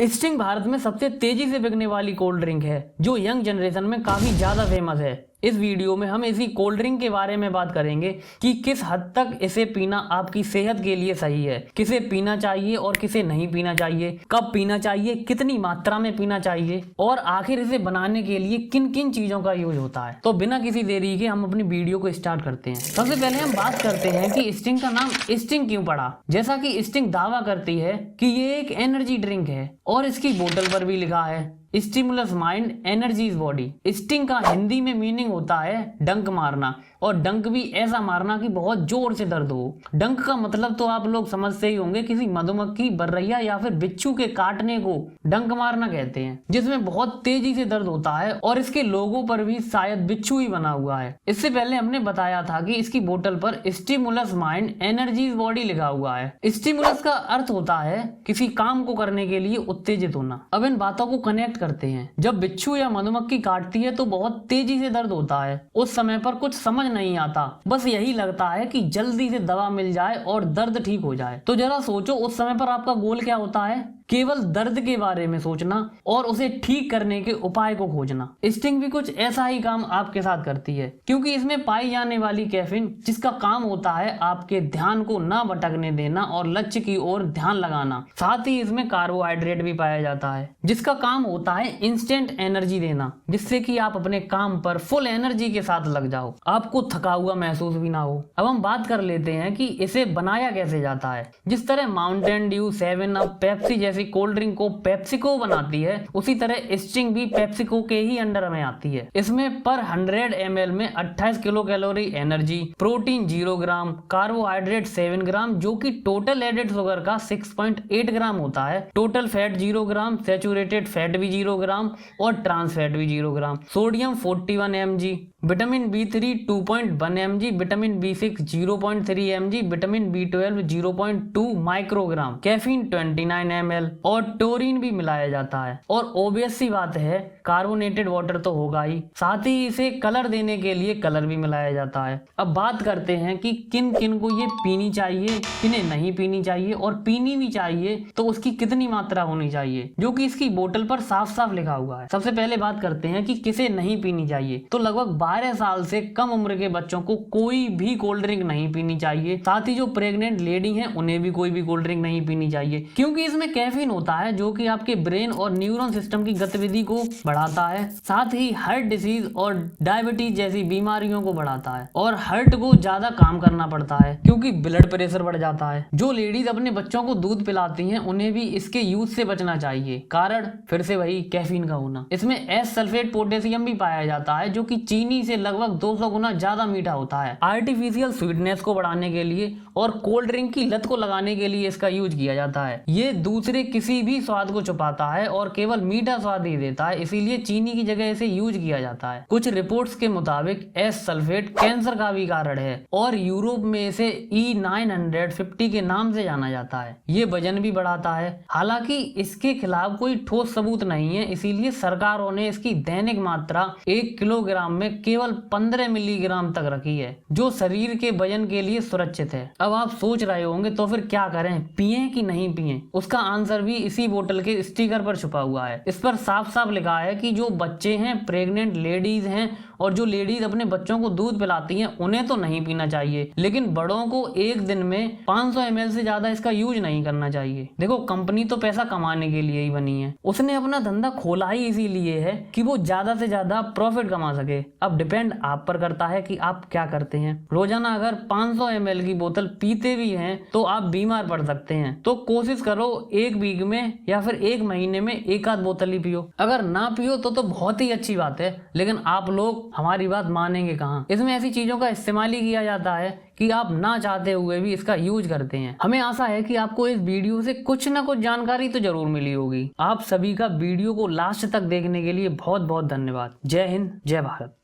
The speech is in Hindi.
स्टिंग भारत में सबसे तेजी से बिकने वाली कोल्ड ड्रिंक है जो यंग जनरेशन में काफी ज्यादा फेमस है। इस वीडियो में हम इसी कोल्ड ड्रिंक के बारे में बात करेंगे कि किस हद तक इसे पीना आपकी सेहत के लिए सही है, किसे पीना चाहिए और किसे नहीं पीना चाहिए, कब पीना चाहिए, कितनी मात्रा में पीना चाहिए और आखिर इसे बनाने के लिए किन किन चीजों का यूज होता है। तो बिना किसी देरी के हम अपनी वीडियो को स्टार्ट करते हैं। सबसे पहले हम बात करते हैं कि स्टिंग का नाम स्टिंग क्यों पड़ा। जैसा कि स्टिंग दावा करती है कि ये एक एनर्जी ड्रिंक है और इसकी बोतल पर भी लिखा है stimulus mind energies body. Sting का हिंदी में मीनिंग होता है डंक मारना, और डंक भी ऐसा मारना कि बहुत जोर से दर्द हो। डंक का मतलब तो आप लोग समझते ही होंगे, किसी मधुमक्खी, बर्रैया या फिर बिच्छू के काटने को डंक मारना कहते हैं, जिसमें बहुत तेजी से दर्द होता है और इसके लोगों पर भी शायद बिच्छू ही बना हुआ है। इससे पहले हमने बताया था कि इसकी बोतल पर स्टिमुलस माइंड एनर्जीज बॉडी लिखा हुआ है। स्टिमुलस का अर्थ होता है किसी काम को करने के लिए उत्तेजित होना। अब इन बातों को कनेक्ट करते हैं। जब बिच्छू या मधुमक्खी काटती है तो बहुत तेजी से दर्द होता है। उस समय पर कुछ समझ नहीं आता, बस यही लगता है कि जल्दी से दवा मिल जाए और दर्द ठीक हो जाए। तो जरा सोचो, उस समय पर आपका गोल क्या होता है? केवल दर्द के बारे में सोचना और उसे ठीक करने के उपाय को खोजना। स्टिंग भी कुछ ऐसा ही काम आपके साथ करती है, क्योंकि इसमें पाई जाने वाली कैफीन, जिसका काम होता है आपके ध्यान को ना भटकने देना और लक्ष्य की ओर ध्यान लगाना। साथ ही इसमें कार्बोहाइड्रेट भी पाया जाता है, जिसका काम होता है इंस्टेंट एनर्जी देना, जिससे कि आप अपने काम पर फुल एनर्जी के साथ लग जाओ, आपको थका हुआ महसूस भी ना हो। अब हम बात कर लेते हैं कि इसे बनाया कैसे जाता है। जिस तरह माउंटेन ड्यू, 7 अप, पेप्सी जैसी कोल्ड ड्रिंक को पेप्सिको बनाती है, उसी तरह स्टिंग भी पेप्सिको के ही अंडर में आती है। इसमें पर 100 ml में 28 किलो कैलोरी एनर्जी, प्रोटीन 0 ग्राम, कार्बोहाइड्रेट 7 ग्राम, जो कि टोटल एडेड शुगर का 6.8 ग्राम होता है, total fat 0 gram, saturated fat भी 0 ग्राम और ट्रांस फैट भी 0 gram, sodium 41 mg, vitamin B3 2.1 mg, vitamin B6 0.3 mg, vitamin B12 0.2 microgram, caffeine 29 ml और टोरिन भी मिलाया जाता है। और ऑब्वियस सी बात है, कार्बोनेटेड वाटर तो होगा ही, साथ ही इसे कलर देने के लिए कलर भी मिलाया जाता है। अब बात करते हैं कि किन किन को ये पीनी चाहिए, किन्हें नहीं पीनी चाहिए, और पीनी भी चाहिए तो उसकी कितनी मात्रा होनी चाहिए, जो कि इसकी बोतल पर साफ साफ लिखा हुआ है। सबसे पहले बात करते हैं कि किसे नहीं पीनी चाहिए। तो लगभग 12 साल से कम उम्र के बच्चों को कोई भी कोल्ड ड्रिंक नहीं पीनी चाहिए। साथ ही जो प्रेग्नेंट लेडी हैं उन्हें भी कोई भी कोल्ड ड्रिंक नहीं पीनी चाहिए, क्योंकि इसमें कैफीन होता है जो कि आपके ब्रेन और न्यूरॉन सिस्टम की गतिविधि को बढ़ाता है। साथ ही हार्ट डिसीज और डायबिटीज जैसी बीमारियों को बढ़ाता है और हार्ट को ज्यादा काम करना पड़ता है, क्योंकि ब्लड प्रेशर बढ़ जाता है। जो लेडीज अपने बच्चों को दूध पिलाती हैं उन्हें भी इसके यूज से बचना चाहिए, कारण फिर से वही कैफीन का होना। इसमें एस सल्फेट पोटेशियम भी पाया जाता है, जो कि चीनी से लगभग 200 गुना ज्यादा मीठा होता है। आर्टिफिशियल स्वीटनेस को बढ़ाने के लिए और कोल्ड ड्रिंक की लत को लगाने के लिए इसका यूज किया जाता है। ये दूसरे किसी भी स्वाद को छुपाता है और केवल मीठा स्वाद ही देता है, इसीलिए चीनी की जगह इसे यूज किया जाता है। कुछ रिपोर्ट्स के मुताबिक एस सल्फेट कैंसर का भी कारण है और यूरोप में इसे E950 के नाम से जाना जाता है। ये वजन भी बढ़ाता है। हालांकि इसके खिलाफ कोई ठोस सबूत नहीं है, इसीलिए सरकारों ने इसकी दैनिक मात्रा 1 किलोग्राम में केवल 15 मिलीग्राम तक रखी है, जो शरीर के वजन के लिए सुरक्षित है। अब आप सोच रहे होंगे तो फिर क्या करें, पिएं कि नहीं पिएं? उसका आंसर भी इसी बोतल के स्टिकर पर छुपा हुआ है। इस पर साफ साफ लिखा है कि जो बच्चे हैं, प्रेग्नेंट लेडीज हैं और जो लेडीज अपने बच्चों को दूध पिलाती हैं उन्हें तो नहीं पीना चाहिए, लेकिन बड़ों को एक दिन में 500 ml से ज्यादा इसका यूज नहीं करना चाहिए। देखो, कंपनी तो पैसा कमाने के लिए ही बनी है, उसने अपना धंधा खोला ही इसीलिए है कि वो ज्यादा से ज्यादा प्रॉफिट कमा सके। अब डिपेंड आप पर करता है कि आप क्या करते हैं। रोजाना अगर 500 ml की बोतल पीते भी हैं तो आप बीमार पड़ सकते हैं, तो कोशिश करो 1 वीक में या फिर 1 महीने में 1 आध बोतल ही पियो। अगर ना पियो तो बहुत ही अच्छी बात है, लेकिन आप लोग हमारी बात मानेंगे कहाँ। इसमें ऐसी चीजों का इस्तेमाल ही किया जाता है कि आप ना चाहते हुए भी इसका यूज करते हैं। हमें आशा है कि आपको इस वीडियो से कुछ ना कुछ जानकारी तो जरूर मिली होगी। आप सभी का वीडियो को लास्ट तक देखने के लिए बहुत बहुत धन्यवाद। जय हिंद, जय भारत।